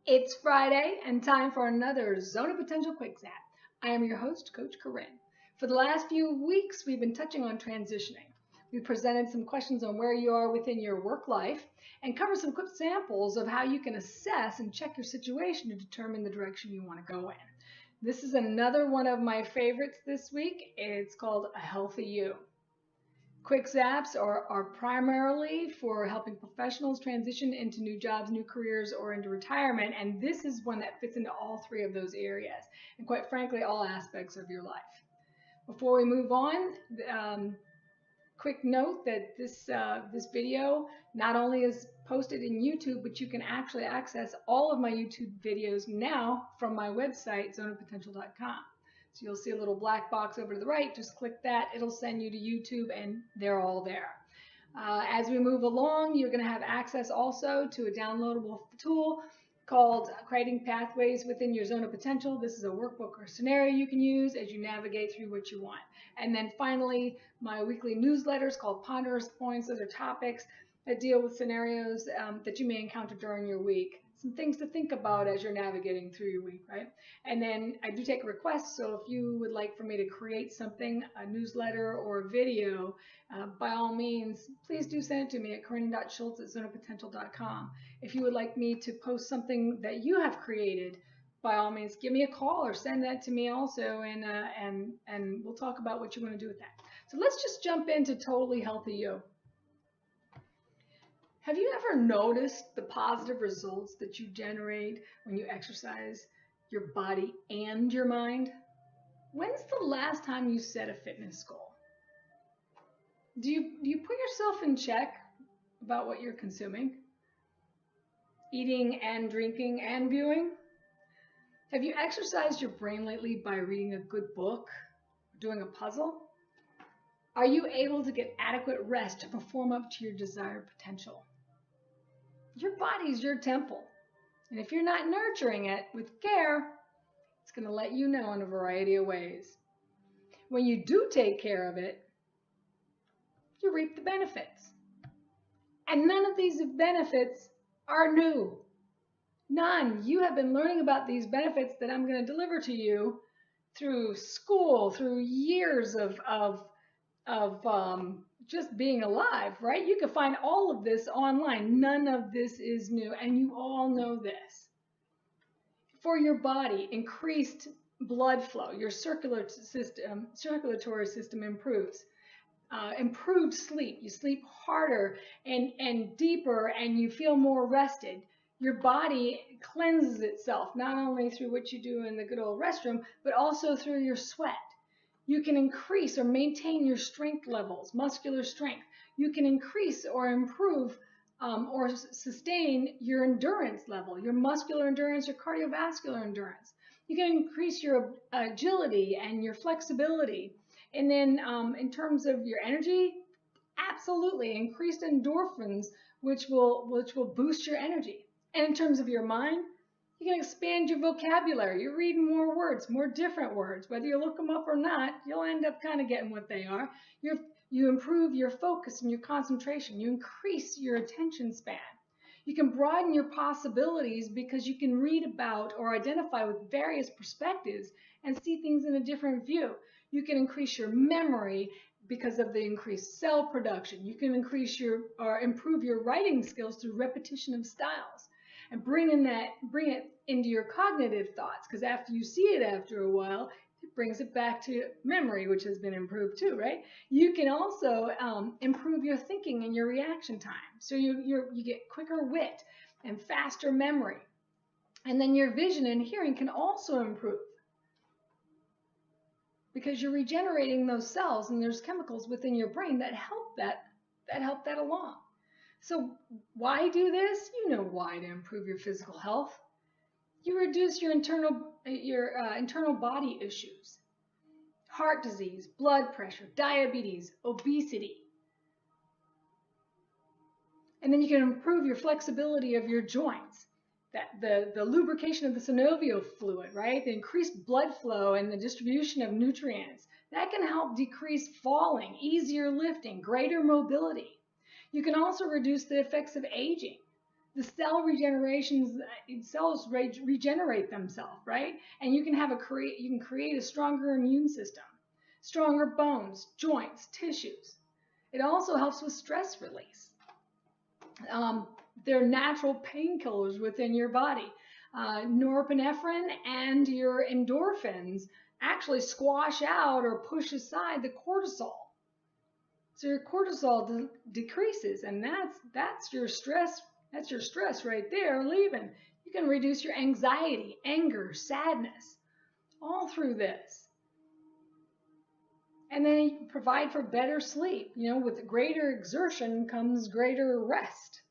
It's Friday and time for another Zone of Potential Quick Zap. I am your host, Coach Corinne. For the last few weeks, we've been touching on transitioning. We presented some questions on where you are within your work life and covered some quick samples of how you can assess and check your situation to determine the direction you want to go in. This is another one of my favorites this week. It's called A Healthy You. Quick Zaps are primarily for helping professionals transition into new jobs, new careers, or into retirement. And this is one that fits into all three of those areas, and quite frankly, all aspects of your life. Before we move on, quick note that this video not only is posted in YouTube, but you can actually access all of my YouTube videos now from my website, zoneofpotential.com. So you'll see a little black box over to the right. Just click that. It'll send you to YouTube, and they're all there. As we move along, you're going to have access also to a downloadable tool called Creating Pathways Within Your Zone of Potential. This is a workbook or scenario you can use as you navigate through what you want. And then finally, my weekly newsletters called Ponderous Points. Those are topics that deal with scenarios that you may encounter during your week. Some things to think about as you're navigating through your week, right? And then I do take requests, so if you would like for me to create something, a newsletter or a video, by all means, please do send it to me at corinne.schultz@zoneofpotential.com. If you would like me to post something that you have created, by all means, give me a call or send that to me also, and we'll talk about what you want to do with that. So let's just jump into Totally Healthy You. Have you ever noticed the positive results that you generate when you exercise your body and your mind? When's the last time you set a fitness goal? Do you put yourself in check about what you're consuming? Eating and drinking and viewing? Have you exercised your brain lately by reading a good book, doing a puzzle? Are you able to get adequate rest to perform up to your desired potential? Your body's your temple, and if you're not nurturing it with care, it's going to let you know in a variety of ways. When you do take care of it, you reap the benefits. And none of these benefits are new. None. You have been learning about these benefits that I'm going to deliver to you through school, through years of just being alive, right? You can find all of this online. None of this is new, and you all know this. For your body, increased blood flow, your circulatory system improves. Improved sleep, you sleep harder and deeper, and you feel more rested. Your body cleanses itself, not only through what you do in the good old restroom, but also through your sweat. You can increase or maintain your strength levels, muscular strength. You can increase or improve or sustain your endurance level, your muscular endurance, your cardiovascular endurance. You can increase your agility and your flexibility. And then in terms of your energy, absolutely increased endorphins, which will boost your energy. And in terms of your mind, you can expand your vocabulary. You're reading more words, more different words. Whether you look them up or not, you'll end up kind of getting what they are. You improve your focus and your concentration. You increase your attention span. You can broaden your possibilities because you can read about or identify with various perspectives and see things in a different view. You can increase your memory because of the increased cell production. You can improve your writing skills through repetition of styles. And bring it into your cognitive thoughts, because after you see it after a while, it brings it back to memory, which has been improved too, right? You can also improve your thinking and your reaction time. So you get quicker wit and faster memory. And then your vision and hearing can also improve because you're regenerating those cells, and there's chemicals within your brain that help that along. So why do this? You know why: to improve your physical health. You reduce your internal body issues, heart disease, blood pressure, diabetes, obesity. And then you can improve your flexibility of your joints, the lubrication of the synovial fluid, right? The increased blood flow and the distribution of nutrients. That can help decrease falling, easier lifting, greater mobility. You can also reduce the effects of aging The cells regenerate themselves, right? And you can create a stronger immune system, stronger bones, joints, tissues. It also helps with stress release. They're natural painkillers within your body. Norepinephrine and your endorphins actually squash out or push aside the cortisol. So your cortisol decreases, and that's your stress. That's your stress right there leaving. You can reduce your anxiety, anger, sadness, all through this. And then you provide for better sleep. With greater exertion comes greater rest.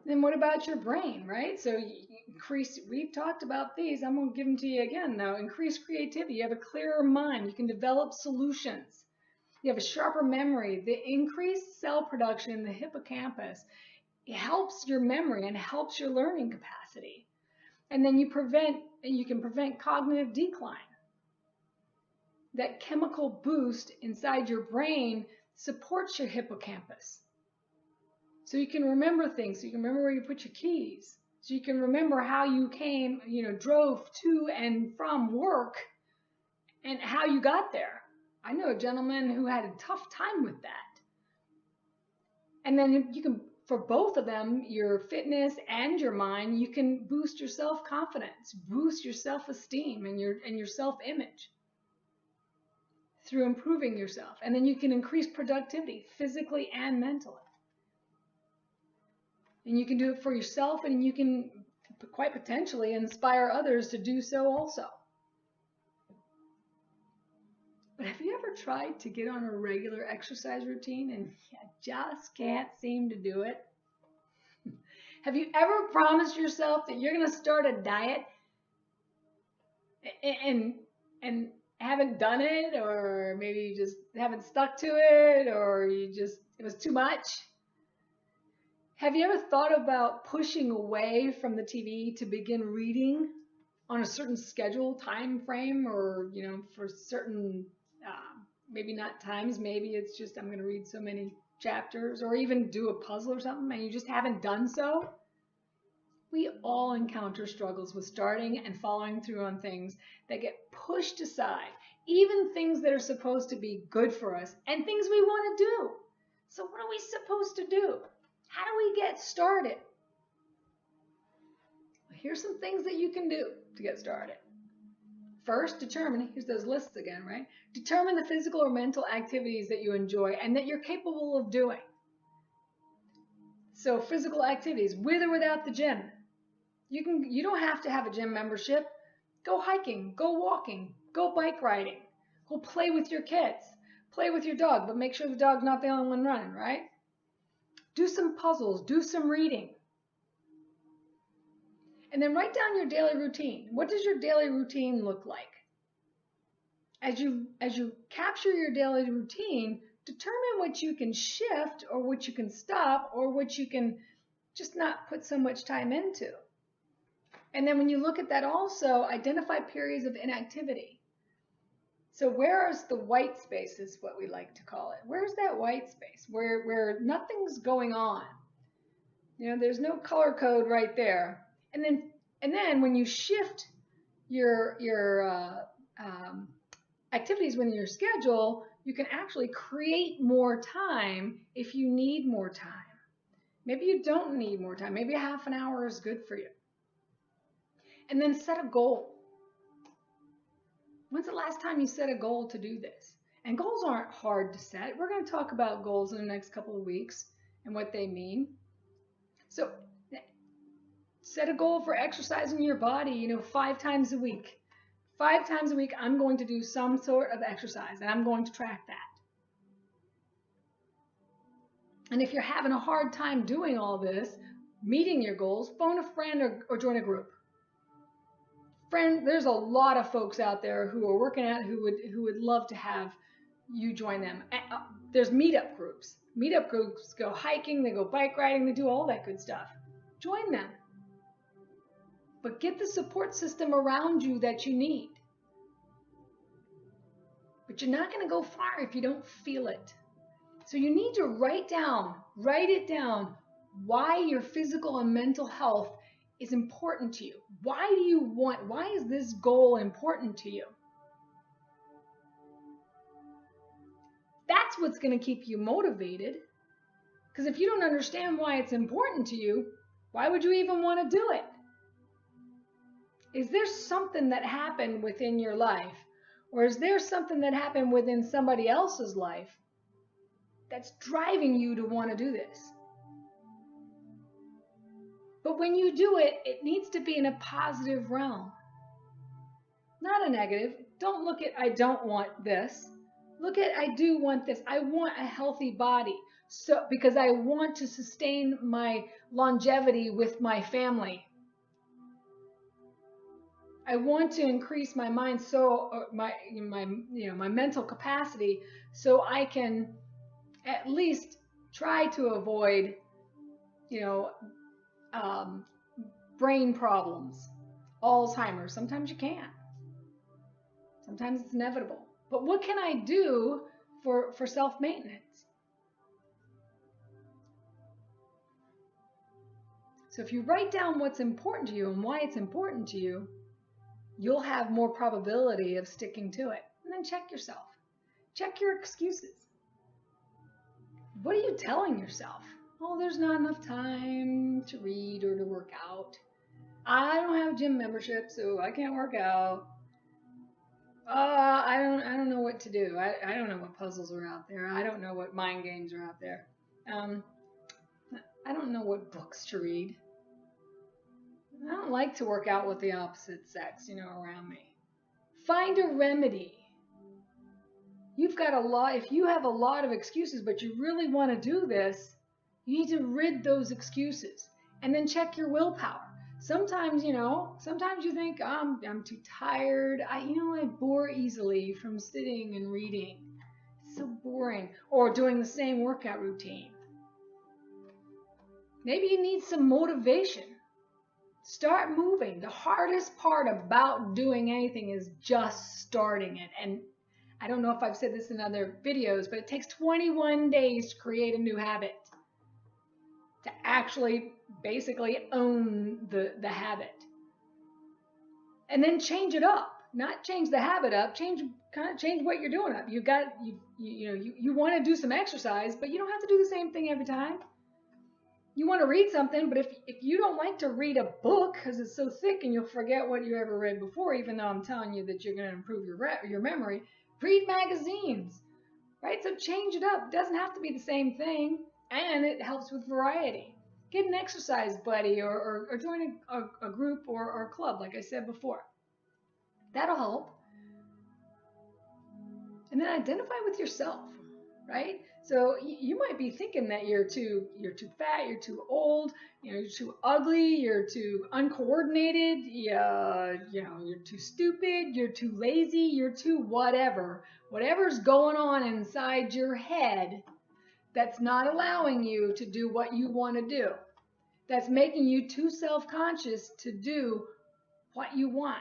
Then what about your brain, right? So we've talked about these. I'm going to give them to you again, though. Increase creativity. You have a clearer mind. You can develop solutions. You have a sharper memory. The increased cell production in the hippocampus, it helps your memory and helps your learning capacity. And then you can prevent cognitive decline. That chemical boost inside your brain supports your hippocampus. So you can remember things. So you can remember where you put your keys. So you can remember how you drove to and from work and how you got there. I know a gentleman who had a tough time with that. And then you can, for both of them, your fitness and your mind, you can boost your self-confidence, boost your self-esteem and your self-image through improving yourself. And then you can increase productivity physically and mentally. And you can do it for yourself, and you can quite potentially inspire others to do so also. But have you ever tried to get on a regular exercise routine and you just can't seem to do it? Have you ever promised yourself that you're going to start a diet and haven't done it, or maybe you just haven't stuck to it, or it was too much? Have you ever thought about pushing away from the TV to begin reading on a certain schedule, time frame, or, for certain, maybe not times, maybe it's just I'm going to read so many chapters, or even do a puzzle or something, and you just haven't done so? We all encounter struggles with starting and following through on things that get pushed aside, even things that are supposed to be good for us and things we want to do. So what are we supposed to do? How do we get started? Here's some things that you can do to get started. First, here's those lists again, right? Determine the physical or mental activities that you enjoy and that you're capable of doing. So physical activities, with or without the gym. You don't have to have a gym membership. Go hiking, go walking, go bike riding, go play with your kids, play with your dog, but make sure the dog's not the only one running, right? Do some puzzles, do some reading. And then write down your daily routine. What does your daily routine look like? As you capture your daily routine, determine what you can shift or what you can stop or what you can just not put so much time into. And then when you look at that also, identify periods of inactivity. So where is the white space, is what we like to call it. Where's that white space where nothing's going on? There's no color code right there. And then when you shift your activities within your schedule, you can actually create more time if you need more time. Maybe you don't need more time. Maybe a half an hour is good for you. And then set a goal. When's the last time you set a goal to do this? And goals aren't hard to set. We're going to talk about goals in the next couple of weeks and what they mean. So set a goal for exercising your body, 5 times a week. 5 times a week, I'm going to do some sort of exercise, and I'm going to track that. And if you're having a hard time doing all this, meeting your goals, phone a friend or join a group. Friend, there's a lot of folks out there who are working out who would love to have you join them. There's meetup groups. Meetup groups go hiking, they go bike riding, they do all that good stuff. Join them. But get the support system around you that you need. But you're not going to go far if you don't feel it. So you need to write it down, why your physical and mental health is important to you. Why is this goal important to you? That's what's going to keep you motivated. Because if you don't understand why it's important to you, why would you even want to do it? Is there something that happened within your life, or is there something that happened within somebody else's life that's driving you to want to do this? But when you do it, it needs to be in a positive realm, not a negative. Don't look at I don't want this. Look at I do want this. I want a healthy body. So because I want to sustain my longevity with my family. I want to increase my mind, so my mental capacity, so I can at least try to avoid brain problems, Alzheimer's. Sometimes you can't. Sometimes it's inevitable. But what can I do for self-maintenance? So if you write down what's important to you and why it's important to you, you'll have more probability of sticking to it. And then check yourself. Check your excuses. What are you telling yourself? Oh, there's not enough time to read or to work out. I don't have a gym membership, so I can't work out. I don't know what to do. I don't know what puzzles are out there. I don't know what mind games are out there. I don't know what books to read. I don't like to work out with the opposite sex, around me. Find a remedy. You've got a lot, if you have a lot of excuses, but you really want to do this, you need to rid those excuses. And then check your willpower. Sometimes, sometimes you think, I'm too tired. I bore easily from sitting and reading. It's so boring. Or doing the same workout routine. Maybe you need some motivation. Start moving. The hardest part about doing anything is just starting it. And I don't know if I've said this in other videos, but it takes 21 days to create a new habit. To actually basically own the habit. And then change it up. Not change the habit up, change what you're doing up. You want to do some exercise, but you don't have to do the same thing every time. You want to read something, but if you don't like to read a book because it's so thick and you'll forget what you ever read before, even though I'm telling you that you're going to improve your memory, read magazines, right? So change it up. It doesn't have to be the same thing, and it helps with variety. Get an exercise buddy or join a group or a club, like I said before. That'll help. And then identify with yourself, right? So you might be thinking that you're too fat, you're too old, you're too ugly, you're too uncoordinated, you're too stupid, you're too lazy, you're too whatever. Whatever's going on inside your head that's not allowing you to do what you want to do. That's making you too self-conscious to do what you want,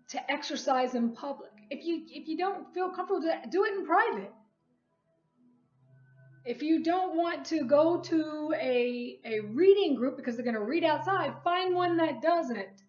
to exercise in public. If you don't feel comfortable, do it in private. If you don't want to go to a reading group because they're going to read outside, find one that doesn't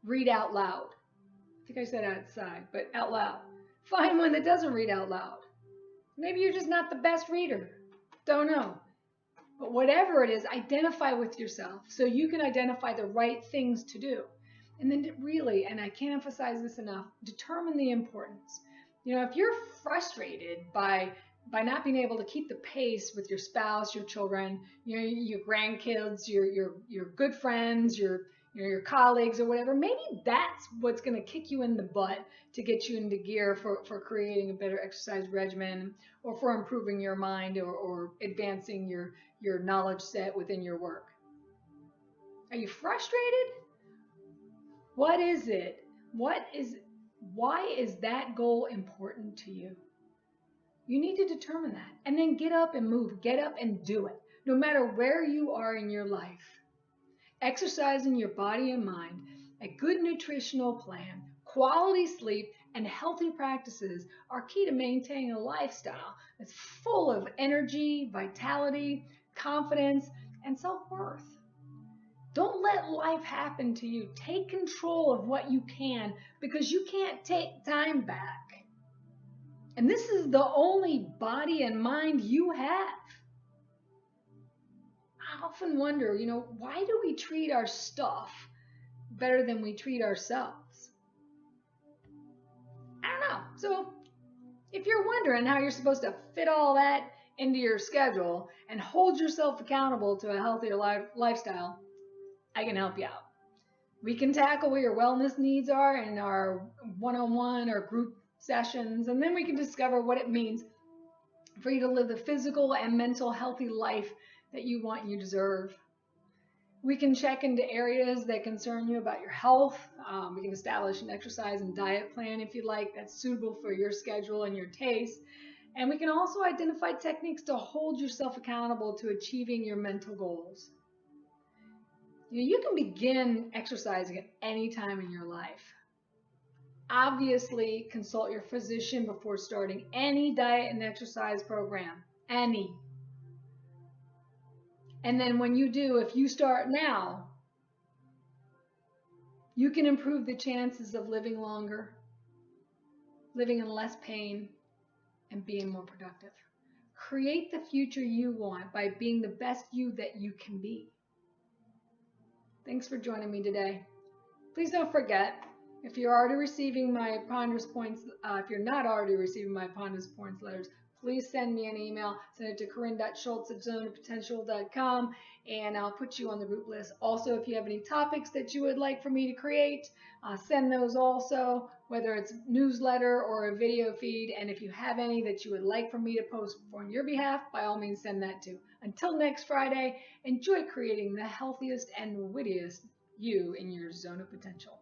read out loud. I think I said outside, but out loud. Find one that doesn't read out loud. Maybe you're just not the best reader. Don't know. But whatever it is, identify with yourself so you can identify the right things to do. And then really, and I can't emphasize this enough, determine the importance. If you're frustrated by not being able to keep the pace with your spouse, your children, your grandkids, your good friends, your colleagues or whatever, maybe that's what's going to kick you in the butt to get you into gear for creating a better exercise regimen or for improving your mind or advancing your knowledge set within your work. Are you frustrated? What is it? Why is that goal important to you? You need to determine that and then get up and move. Get up and do it, no matter where you are in your life. Exercising your body and mind, a good nutritional plan, quality sleep, and healthy practices are key to maintaining a lifestyle that's full of energy, vitality, confidence, and self-worth. Don't let life happen to you. Take control of what you can, because you can't take time back. And this is the only body and mind you have. I often wonder, why do we treat our stuff better than we treat ourselves? I don't know. So if you're wondering how you're supposed to fit all that into your schedule and hold yourself accountable to a healthier lifestyle, I can help you out. We can tackle what your wellness needs are in our one-on-one or group sessions, and then we can discover what it means for you to live the physical and mental healthy life that you want and you deserve. We can check into areas that concern you about your health. We can establish an exercise and diet plan if you like that's suitable for your schedule and your taste. And we can also identify techniques to hold yourself accountable to achieving your mental goals. You can begin exercising at any time in your life. Obviously, consult your physician before starting any diet and exercise program. Any. And then when you do, if you start now, you can improve the chances of living longer, living in less pain, and being more productive. Create the future you want by being the best you that you can be. Thanks for joining me today. Please don't forget, if you're already receiving my Ponders Points, if you're not already receiving my Ponders Points letters, please send me an email. Send it to corinne.schultz@zonapotential.com, and I'll put you on the group list. Also, if you have any topics that you would like for me to create, send those also, whether it's newsletter or a video feed. And if you have any that you would like for me to post on your behalf, by all means, send that too. Until next Friday, enjoy creating the healthiest and wittiest you in your zone of potential.